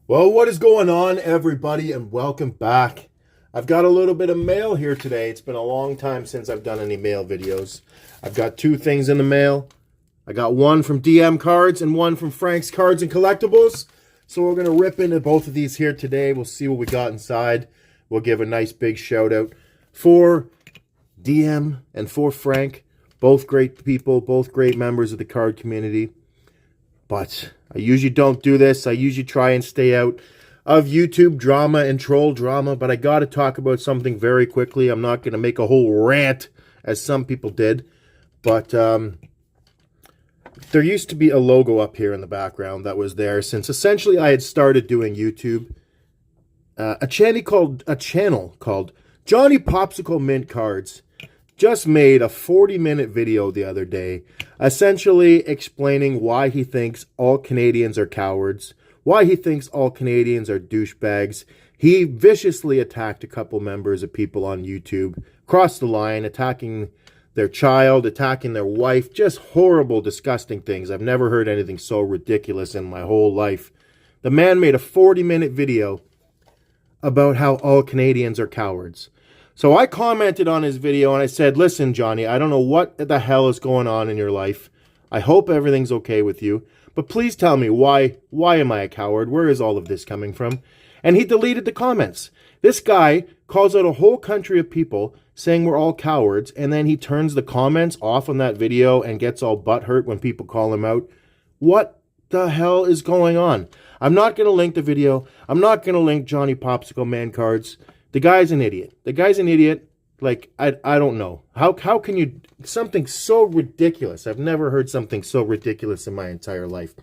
Well, what is going on, everybody, and welcome back. I've got a little bit of mail here today. It's been a long time since I've done any mail videos. I've got two things in the mail. I got one from DM Cards and one from Frank's Cards and Collectibles. So we're going to rip into both of these here today. We'll see what we got inside. We'll give a nice big shout out for DM and for Frank. Both great people, both great members of the card community. But I usually don't do this. I usually try and stay out of YouTube drama and troll drama. But I got to talk about something very quickly. I'm not going to make a whole rant as some people did. But there used to be a logo up here in the background that was there since essentially I had started doing YouTube. A channel called Johnny Popsicle Mint Cards just made a 40-minute video the other day, essentially explaining why he thinks all Canadians are cowards, why he thinks all Canadians are douchebags. He viciously attacked a couple members of people on YouTube, crossed the line, attacking their child, attacking their wife, just horrible, disgusting things. I've never heard anything so ridiculous in my whole life. The man made a 40-minute video about how all Canadians are cowards. So I commented on his video and I said, listen, Johnny, I don't know what the hell is going on in your life. I hope everything's okay with you. But please tell me, why am I a coward? Where is all of this coming from? And he deleted the comments. This guy calls out a whole country of people saying we're all cowards, and then he turns the comments off on that video and gets all butthurt when people call him out. What the hell is going on? I'm not going to link the video. I'm not going to link Johnny Popsicle Man Cards. The guy's an idiot. The guy's an idiot. Like, I don't know. How can you... Something so ridiculous. I've never heard something so ridiculous in my entire life.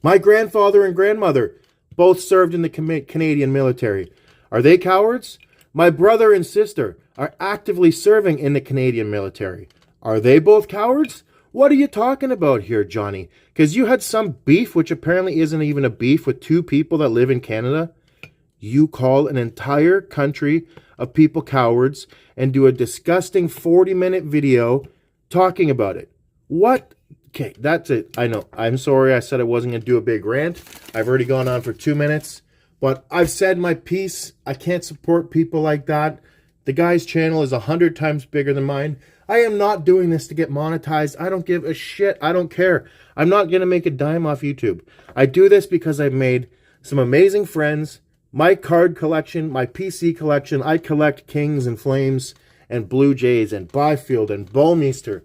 My grandfather and grandmother both served in the Canadian military. Are they cowards? My brother and sister are actively serving in the Canadian military. Are they both cowards? What are you talking about here, Johnny? Because you had some beef, which apparently isn't even a beef, with two people that live in Canada. You call an entire country of people cowards and do a disgusting 40-minute video talking about it. What? Okay, that's it. I know. I'm sorry I said I wasn't going to do a big rant. I've already gone on for 2 minutes. But I've said my piece. I can't support people like that. The guy's channel is 100 times bigger than mine. I am not doing this to get monetized. I don't give a shit. I don't care. I'm not going to make a dime off YouTube. I do this because I've made some amazing friends. My card collection, my PC collection, I collect Kings and Flames and Blue Jays and Byfield and Bowmeister.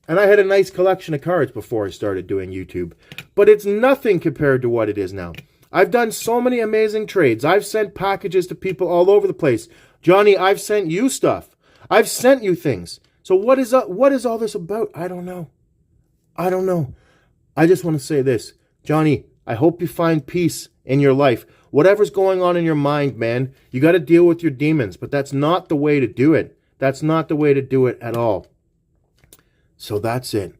And I had a nice collection of cards before I started doing YouTube. But it's nothing compared to what it is now. I've done so many amazing trades. I've sent packages to people all over the place. Johnny, I've sent you stuff. I've sent you things. So what is all this about? I don't know. I don't know. I just want to say this. Johnny, I hope you find peace in your life. Whatever's going on in your mind, man, you got to deal with your demons. But that's not the way to do it. That's not the way to do it at all. So that's it.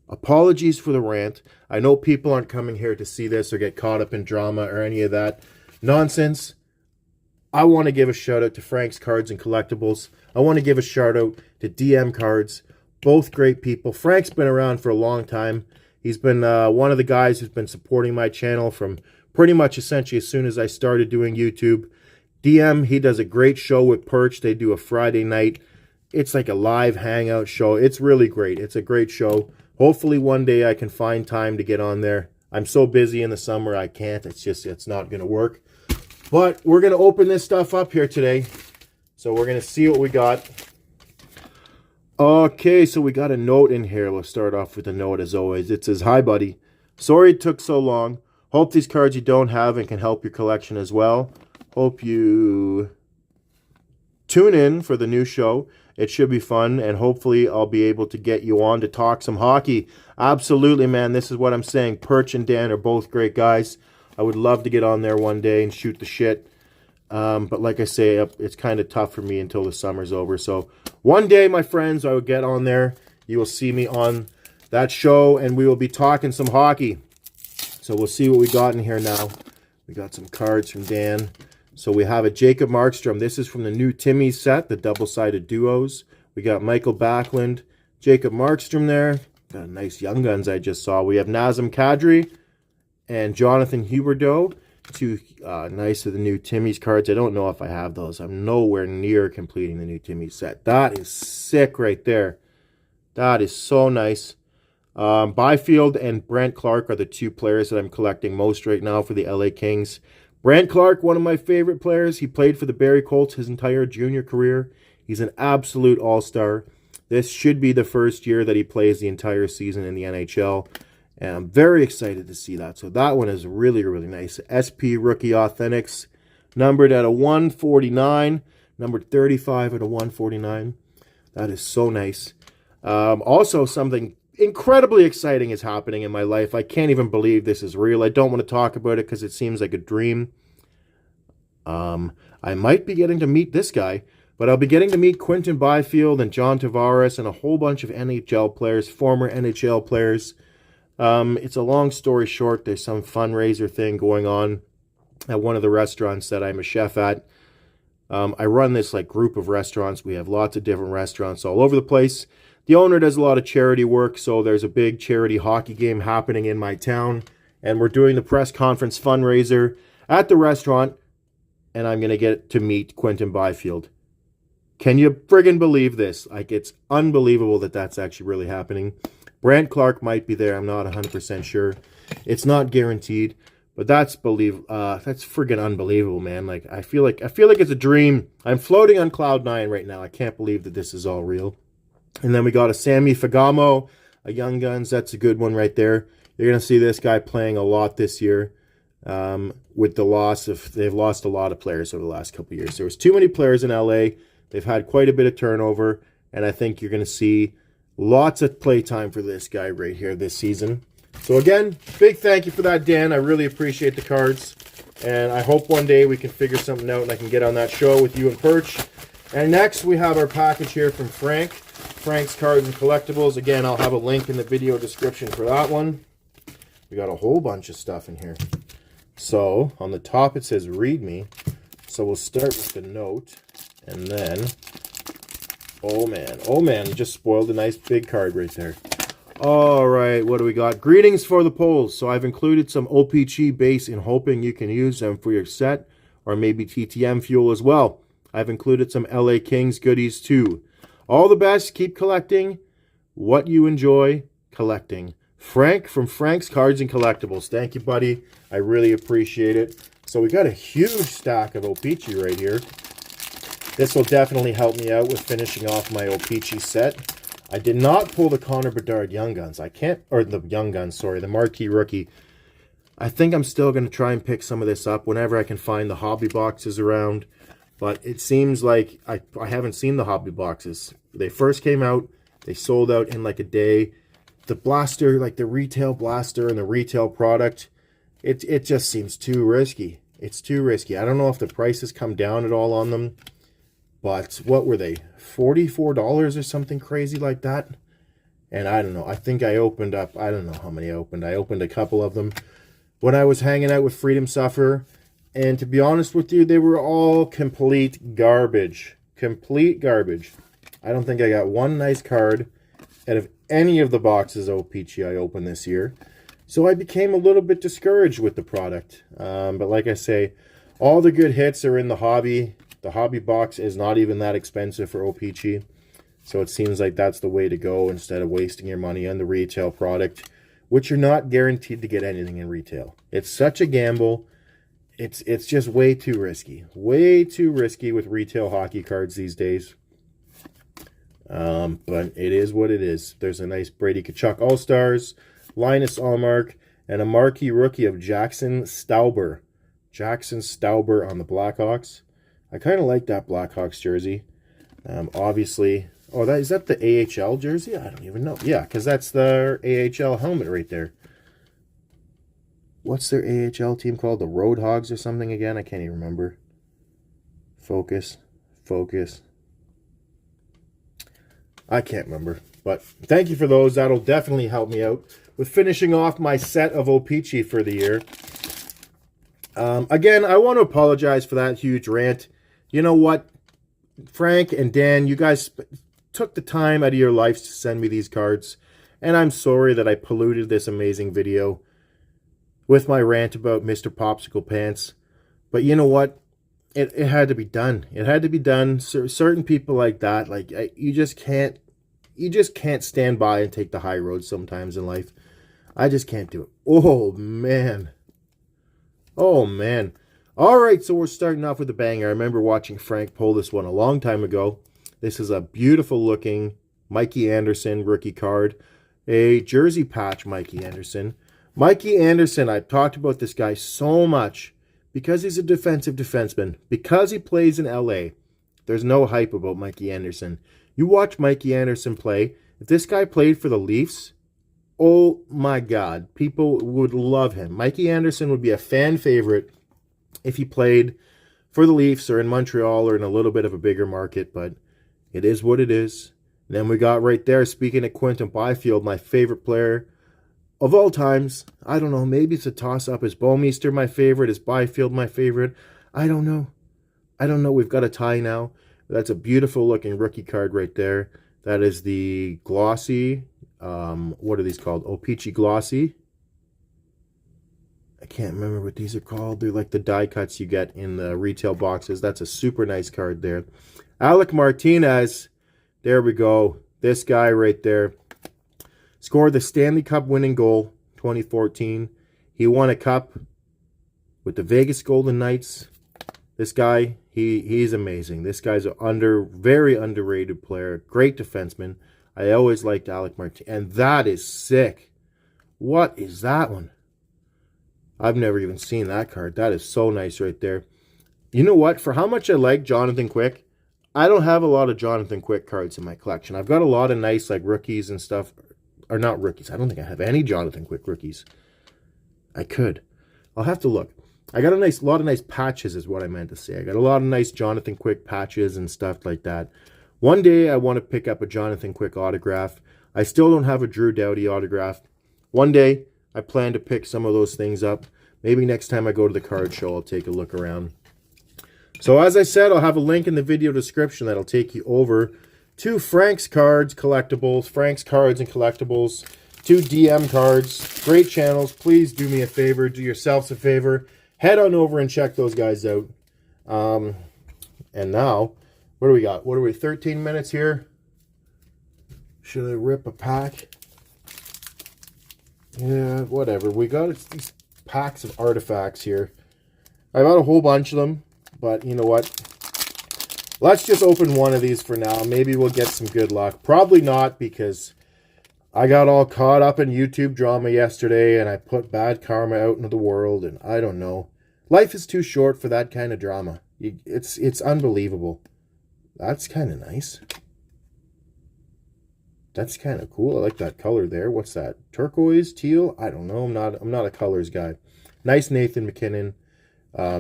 Apologies for the rant. I know people aren't coming here to see this or get caught up in drama or any of that nonsense. I want to give a shout out to Frank's Cards and Collectibles. I want to give a shout out to DM Cards. Both great people. Frank's been around for a long time. He's been one of the guys who's been supporting my channel from pretty much essentially as soon as I started doing YouTube. DM, he does a great show with Perch. They do a Friday night. It's like a live hangout show. It's really great. It's a great show. Hopefully one day I can find time to get on there. I'm so busy in the summer I can't. It's not going to work. But we're going to open this stuff up here today. So we're going to see what we got. Okay, so we got a note in here. We'll start off with a note as always. It says, "Hi buddy. Sorry it took so long. Hope these cards you don't have and can help your collection as well. Hope you tune in for the new show. It should be fun, and hopefully I'll be able to get you on to talk some hockey." Absolutely, man. This is what I'm saying. Perch and Dan are both great guys. I would love to get on there one day and shoot the shit. But like I say, it's kind of tough for me until the summer's over. So one day, my friends, I will get on there. You will see me on that show, and we will be talking some hockey. So we'll see what we got in here now. We got some cards from Dan. So we have a Jacob Markstrom. This is from the new Timmy set, the double-sided duos. We got Michael Backlund, Jacob Markstrom there. Got a nice Young Guns I just saw. We have Nazem Kadri and Jonathan Huberdeau. Two nice of the new Timmy's cards. I don't know if I have those. I'm nowhere near completing the new Timmy set. That is sick right there. That is so nice. Byfield and Brant Clark are the two players that I'm collecting most right now for the LA Kings. Brant Clark, one of my favorite players. He played for the Barrie Colts his entire junior career. He's an absolute all-star. This should be the first year that he plays the entire season in the NHL. And I'm very excited to see that. So that one is really, really nice. SP Rookie Authentics, numbered at a 149, numbered 35 at a 149. That is so nice. Also, something incredibly exciting is happening in my life. I can't even believe this is real. I don't want to talk about it because it seems like a dream. I might be getting to meet this guy, but I'll be getting to meet Quinton Byfield and John Tavares and a whole bunch of NHL players, former NHL players. It's a long story short. There's some fundraiser thing going on at one of the restaurants that I'm a chef at. I run this like group of restaurants. We have lots of different restaurants all over the place. The owner does a lot of charity work, so there's a big charity hockey game happening in my town, and we're doing the press conference fundraiser at the restaurant, and I'm going to get to meet Quinton Byfield. Can you friggin' believe this? Like, it's unbelievable that that's actually really happening. Brant Clark might be there. I'm not 100% sure. It's not guaranteed, but that's friggin' unbelievable, man. Like, I feel like it's a dream. I'm floating on cloud 9 right now. I can't believe that this is all real. And then we got a Sammy Fagamo, a Young Guns. That's a good one right there. You're going to see this guy playing a lot this year with the loss of... They've lost a lot of players over the last couple of years. There was too many players in LA. They've had quite a bit of turnover, and I think you're going to see lots of play time for this guy right here this season. So again, big thank you for that, Dan. I really appreciate the cards, and I hope one day we can figure something out and I can get on that show with you and Perch. And next, we have our package here from Frank. Frank's Cards and Collectibles. Again, I'll have a link in the video description for that one. We got a whole bunch of stuff in here. So, on the top it says read me. So we'll start with the note. And then, oh man, you just spoiled a nice big card right there. Alright, what do we got? Greetings for the polls. So I've included some OPG base in hoping you can use them for your set, or maybe TTM fuel as well. I've included some LA Kings goodies too. All the best. Keep collecting what you enjoy collecting. Frank from Frank's Cards and Collectibles. Thank you, buddy. I really appreciate it. So we got a huge stack of O-Pee-Chee right here. This will definitely help me out with finishing off my O-Pee-Chee set. I did not pull the Connor Bedard Young Guns. The Marquee Rookie. I think I'm still going to try and pick some of this up whenever I can find the hobby boxes around. But it seems like I haven't seen the hobby boxes. They first came out. They sold out in like a day. The blaster, like the retail blaster and the retail product, it just seems too risky. It's too risky. I don't know if the prices come down at all on them. But what were they? $44 or something crazy like that? And I don't know. I think I opened up, I don't know how many I opened. I opened a couple of them when I was hanging out with Freedomsufferer. And to be honest with you, they were all complete garbage. Complete garbage. I don't think I got one nice card out of any of the boxes O-Pee-Chee I opened this year. So I became a little bit discouraged with the product. But like I say, all the good hits are in the hobby. The hobby box is not even that expensive for O-Pee-Chee. So it seems like that's the way to go instead of wasting your money on the retail product, which you're not guaranteed to get anything in retail. It's such a gamble. It's just way too risky. Way too risky with retail hockey cards these days. But it is what it is. There's a nice Brady Tkachuk All-Stars, Linus Allmark, and a marquee rookie of Jackson Stauber. Jackson Stauber on the Blackhawks. I kind of like that Blackhawks jersey. Obviously... Oh, is that the AHL jersey? I don't even know. Yeah, because that's their AHL helmet right there. What's their AHL team called? The Roadhogs or something again? I can't even remember. Focus. I can't remember. But thank you for those. That'll definitely help me out with finishing off my set of O-Pee-Chee for the year. Again, I want to apologize for that huge rant. You know what? Frank and Dan, you guys took the time out of your lives to send me these cards. And I'm sorry that I polluted this amazing video. with my rant about Mr. Popsicle Pants. But you know what? It had to be done. It had to be done. Certain people like that, like you just can't stand by and take the high road sometimes in life. I just can't do it. Oh, man. Oh, man. All right, so we're starting off with a banger. I remember watching Frank pull this one a long time ago. This is a beautiful-looking Mikey Anderson rookie card. A jersey patch Mikey Anderson. Mikey Anderson, I've talked about this guy so much because he's a defensive defenseman. Because he plays in LA, there's no hype about Mikey Anderson. You watch Mikey Anderson play. If this guy played for the Leafs, oh my God, people would love him. Mikey Anderson would be a fan favorite if he played for the Leafs or in Montreal or in a little bit of a bigger market, but it is what it is. And then we got right there, speaking of Quinton Byfield, my favorite player of all times. I don't know, maybe it's a toss-up. Is Bouwmeester my favorite? Is Byfield my favorite? I don't know. We've got a tie now. That's a beautiful-looking rookie card right there. That is the glossy, what are these called? O-Pee-Chee Glossy. I can't remember what these are called. They're like the die cuts you get in the retail boxes. That's a super nice card there. Alec Martinez. There we go. This guy right there. Scored the Stanley Cup winning goal, 2014. He won a cup with the Vegas Golden Knights. This guy, he's amazing. This guy's a very underrated player. Great defenseman. I always liked Alec Martinez. And that is sick. What is that one? I've never even seen that card. That is so nice right there. You know what? For how much I like Jonathan Quick, I don't have a lot of Jonathan Quick cards in my collection. I've got a lot of nice like rookies and stuff. Or not rookies. I don't think I have any Jonathan Quick rookies. I could. I'll have to look. I got a lot of nice patches is what I meant to say. I got a lot of nice Jonathan Quick patches and stuff like that. One day I want to pick up a Jonathan Quick autograph. I still don't have a Drew Doughty autograph. One day I plan to pick some of those things up. Maybe next time I go to the card show, I'll take a look around. So as I said, I'll have a link in the video description that'll take you over to Frank's Cards Collectibles. Frank's Cards and Collectibles. 2 DM cards. Great channels. Please do me a favor. Do yourselves a favor. Head on over and check those guys out. And now, what do we got? What are we, 13 minutes here? Should I rip a pack? Yeah, whatever. We got these packs of artifacts here. I got a whole bunch of them, but you know what? Let's just open one of these for now. Maybe we'll get some good luck. Probably not, because I got all caught up in YouTube drama yesterday, and I put bad karma out into the world, and I don't know. Life is too short for that kind of drama. It's unbelievable. That's kind of nice. That's kind of cool. I like that color there. What's that? Turquoise? Teal? I don't know. I'm not a colors guy. Nice Nathan McKinnon.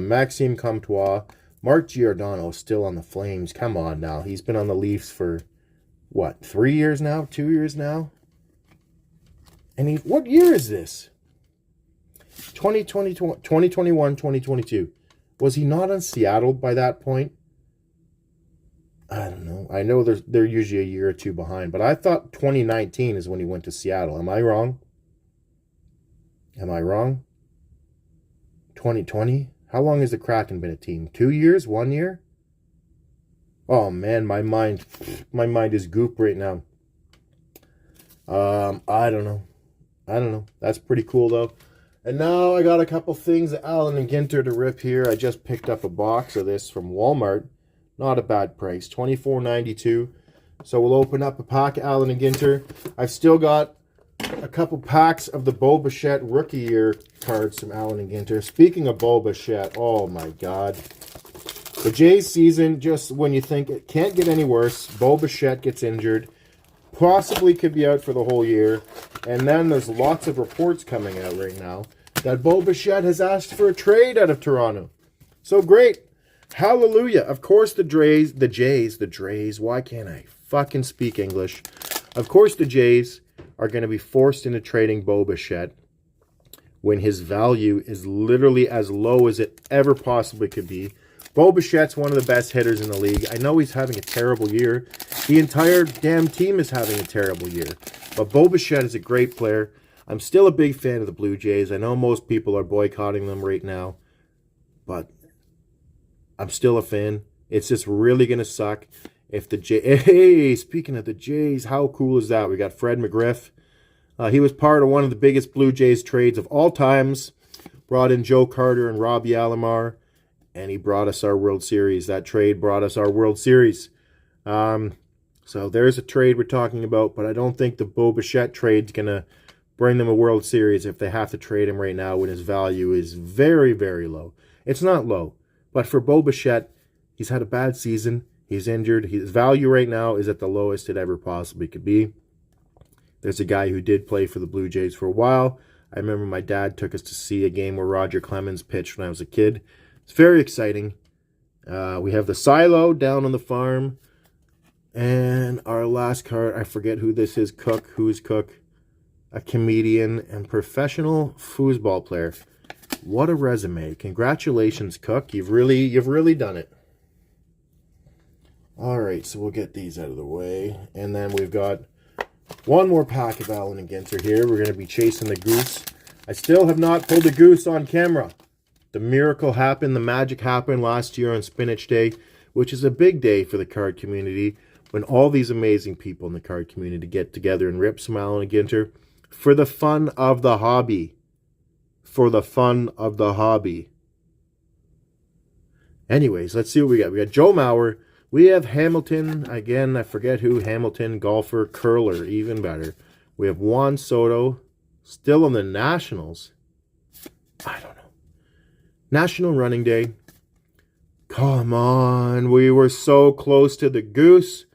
Maxime Comtois. Mark Giordano still on the Flames. Come on now. He's been on the Leafs for, what, 3 years now? 2 years now? And what year is this? 2021, 2022. Was he not on Seattle by that point? I don't know. I know they're usually a year or two behind, but I thought 2019 is when he went to Seattle. Am I wrong? Am I wrong? 2020? How long has the Kraken been a team? 2 years? 1 year? Oh man, my mind is goop right now. I don't know. That's pretty cool though. And now I got a couple things of Allen and Ginter to rip here. I just picked up a box of this from Walmart. Not a bad price, $24.92. So we'll open up a pack of Allen and Ginter. I've still got a couple packs of the Bo Bichette rookie year cards from Allen and Ginter. Speaking of Bo Bichette, oh my God. The Jays season, just when you think it can't get any worse, Bo Bichette gets injured. Possibly could be out for the whole year. And then there's lots of reports coming out right now that Bo Bichette has asked for a trade out of Toronto. So great. Hallelujah. Of course the Jays, why can't I fucking speak English? Of course the Jays are going to be forced into trading Bo Bichette when his value is literally as low as it ever possibly could be. Bo Bichette's one of the best hitters in the league. I know he's having a terrible year. The entire damn team is having a terrible year. But Bo Bichette is a great player. I'm still a big fan of the Blue Jays. I know most people are boycotting them right now, but I'm still a fan. It's just really going to suck if the Jays... Hey, speaking of the Jays, how cool is that? We got Fred McGriff. He was part of one of the biggest Blue Jays trades of all times. Brought in Joe Carter and Robbie Alomar, and he brought us our World Series. That trade brought us our World Series. So there's a trade we're talking about, but I don't think the Bo Bichette trade's going to bring them a World Series if they have to trade him right now when his value is very, very low. It's not low, but for Bo Bichette, he's had a bad season. He's injured. His value right now is at the lowest it ever possibly could be. There's a guy who did play for the Blue Jays for a while. I remember my dad took us to see a game where Roger Clemens pitched when I was a kid. It's very exciting. We have the silo down on the farm. And our last card, I forget who this is. Cook. Who is Cook? A comedian and professional foosball player. What a resume. Congratulations, Cook. You've really done it. All right, so we'll get these out of the way. And then we've got one more pack of Allen and Ginter here. We're going to be chasing the goose. I still have not pulled the goose on camera. The miracle happened, the magic happened last year on Spinach Day, which is a big day for the card community, when all these amazing people in the card community get together and rip some Allen and Ginter for the fun of the hobby. For the fun of the hobby. Anyways, let's see what we got. We got Joe Mauer. We have Hamilton. Again, I forget who. Hamilton, golfer, curler, even better. We have Juan Soto, still on the Nationals. I don't know. National Running Day. Come on. We were so close to the goose.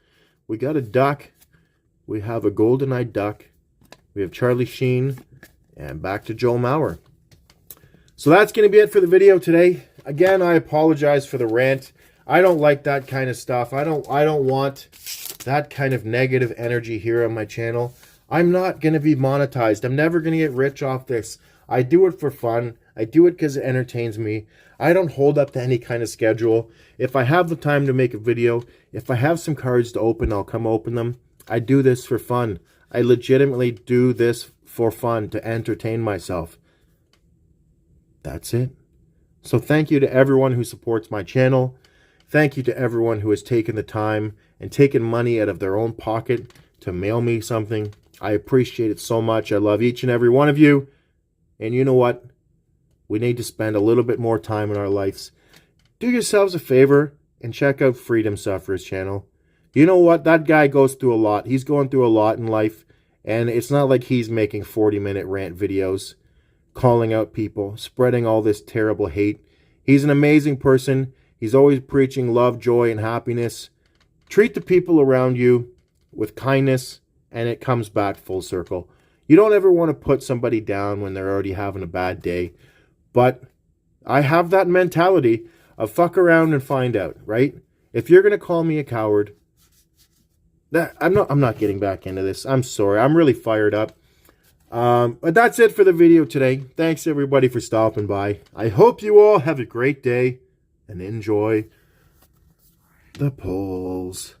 We got a duck. We have a golden-eyed duck. We have Charlie Sheen. And back to Joe Mauer. So that's going to be it for the video today. Again, I apologize for the rant. I don't like that kind of stuff. I don't want that kind of negative energy here on my channel. I'm not going to be monetized. I'm never going to get rich off this. I do it for fun. I do it because it entertains me. I don't hold up to any kind of schedule. If I have the time to make a video, if I have some cards to open, I'll come open them. I do this for fun. I legitimately do this for fun, to entertain myself. That's it. So thank you to everyone who supports my channel. Thank you to everyone who has taken the time and taken money out of their own pocket to mail me something. I appreciate it so much. I love each and every one of you. And you know what? We need to spend a little bit more time in our lives. Do yourselves a favor and check out Freedom Sufferer's channel. You know what? That guy goes through a lot. He's going through a lot in life. And it's not like he's making 40-minute rant videos, calling out people, spreading all this terrible hate. He's an amazing person. He's always preaching love, joy, and happiness. Treat the people around you with kindness, and it comes back full circle. You don't ever want to put somebody down when they're already having a bad day. But I have that mentality of fuck around and find out, right? If you're going to call me a coward, I'm not getting back into this. I'm sorry. I'm really fired up. But that's it for the video today. Thanks, everybody, for stopping by. I hope you all have a great day and enjoy the polls.